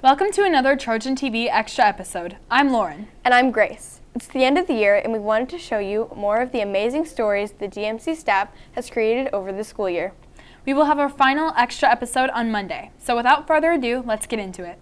Welcome to another Trojan TV Extra episode. I'm Lauren. And I'm Grace. It's the end of the year and we wanted to show you more of the amazing stories the DMC staff has created over the school year. We will have our final extra episode on Monday. So without further ado, let's get into it.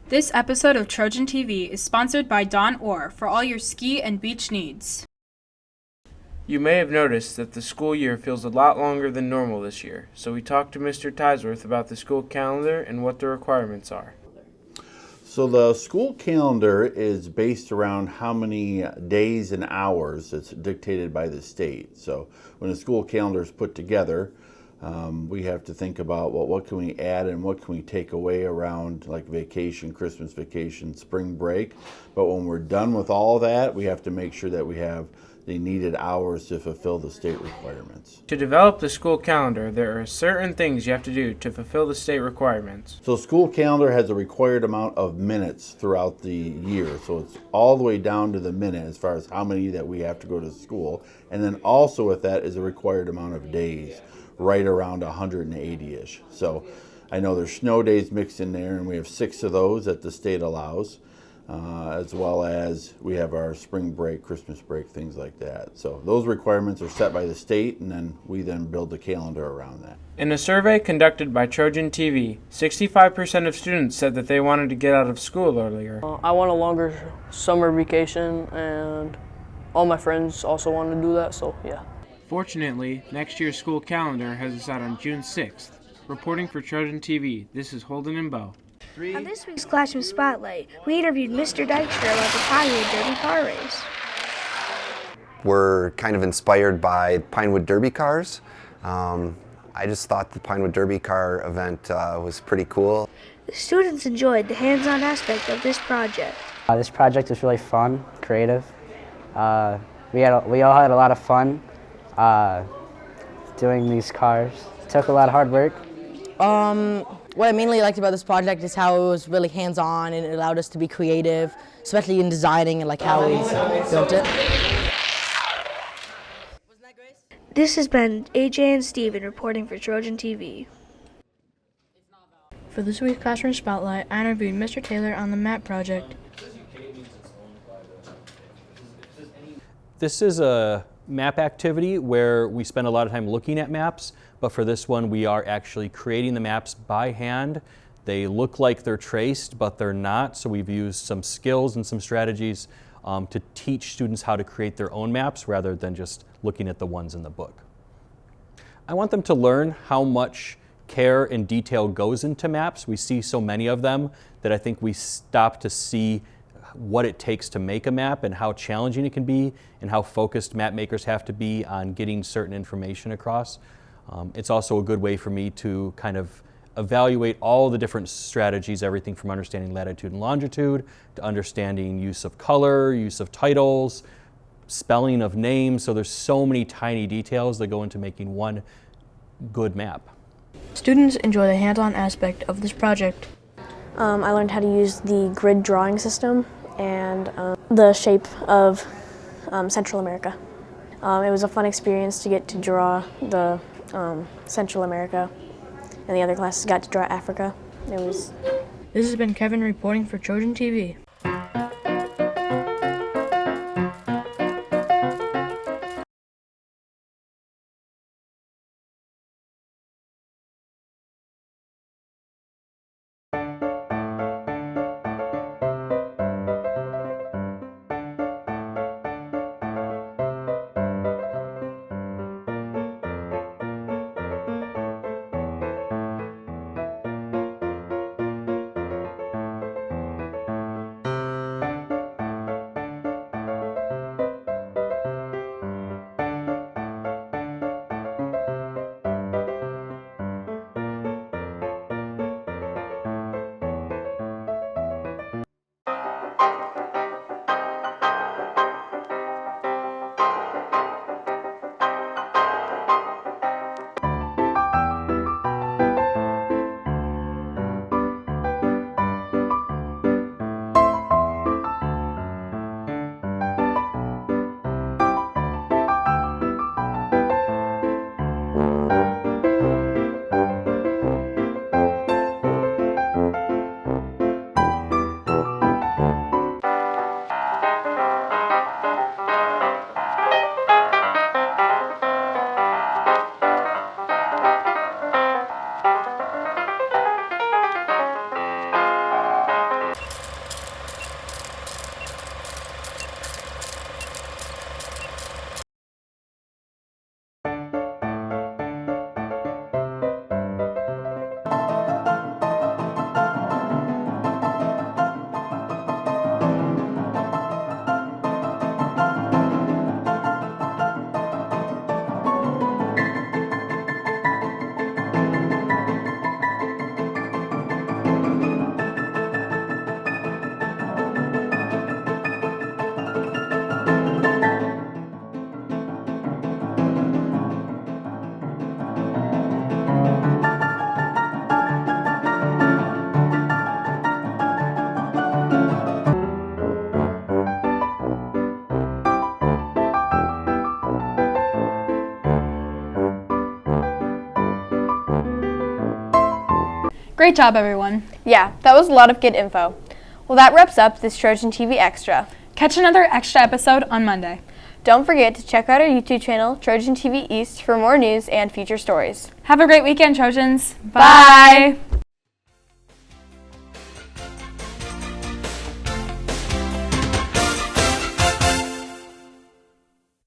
This episode of Trojan TV is sponsored by Dawn Orr for all your ski and beach needs. You may have noticed that the school year feels a lot longer than normal this year, so we talked to Mr. Tisworth about the school calendar and what the requirements are. So the school calendar is based around how many days and hours. It's dictated by the state. So when a school calendar is put together, we have to think about, well, what can we add and what can we take away around like vacation, Christmas vacation, spring break. But when we're done with all that, we have to make sure that we have the needed hours to fulfill the state requirements. To develop the school calendar, there are certain things you have to do to fulfill the state requirements. So school calendar has a required amount of minutes throughout the year. So it's all the way down to the minute as far as how many that we have to go to school. And then also with that is a required amount of days, right around 180-ish. So I know there's snow days mixed in there, and we have 6 of those that the state allows, as well as we have our spring break, Christmas break, things like that. So those requirements are set by the state, and then we then build a calendar around that. In a survey conducted by Trojan TV, 65% of students said that they wanted to get out of school earlier. I want a longer summer vacation, and all my friends also want to do that, so yeah. Fortunately, next year's school calendar has us out on June 6th. Reporting for Trojan TV, this is Holden and Bo. On this week's Classroom Spotlight, we interviewed Mr. Dykstra about the Pinewood Derby car race. We're kind of inspired by Pinewood Derby cars. I just thought the Pinewood Derby car event was pretty cool. The students enjoyed the hands-on aspect of this project. This project was really fun, creative. We all had a lot of fun doing these cars. It took a lot of hard work. What I mainly liked about this project is how it was really hands-on and it allowed us to be creative, especially in designing and like how we built it. This has been AJ and Steven reporting for Trojan TV. For this week's Classroom Spotlight, I interviewed Mr. Taylor on the map project. This is a map activity where we spend a lot of time looking at maps, but for this one we are actually creating the maps by hand. They look like they're traced, but they're not, so we've used some skills and some strategies to teach students how to create their own maps rather than just looking at the ones in the book. I want them to learn how much care and detail goes into maps. We see so many of them that I think we stop to see what it takes to make a map and how challenging it can be and how focused map makers have to be on getting certain information across. It's also a good way for me to kind of evaluate all the different strategies, everything from understanding latitude and longitude to understanding use of color, use of titles, spelling of names. So there's so many tiny details that go into making one good map. Students enjoy the hands-on aspect of this project. I learned how to use the grid drawing system and the shape of Central America. It was a fun experience to get to draw the Central America, and the other classes got to draw Africa. This has been Kevin reporting for Trojan TV. Great job, everyone. Yeah, that was a lot of good info. Well, that wraps up this Trojan TV Extra. Catch another extra episode on Monday. Don't forget to check out our YouTube channel, Trojan TV East, for more news and future stories. Have a great weekend, Trojans. Bye.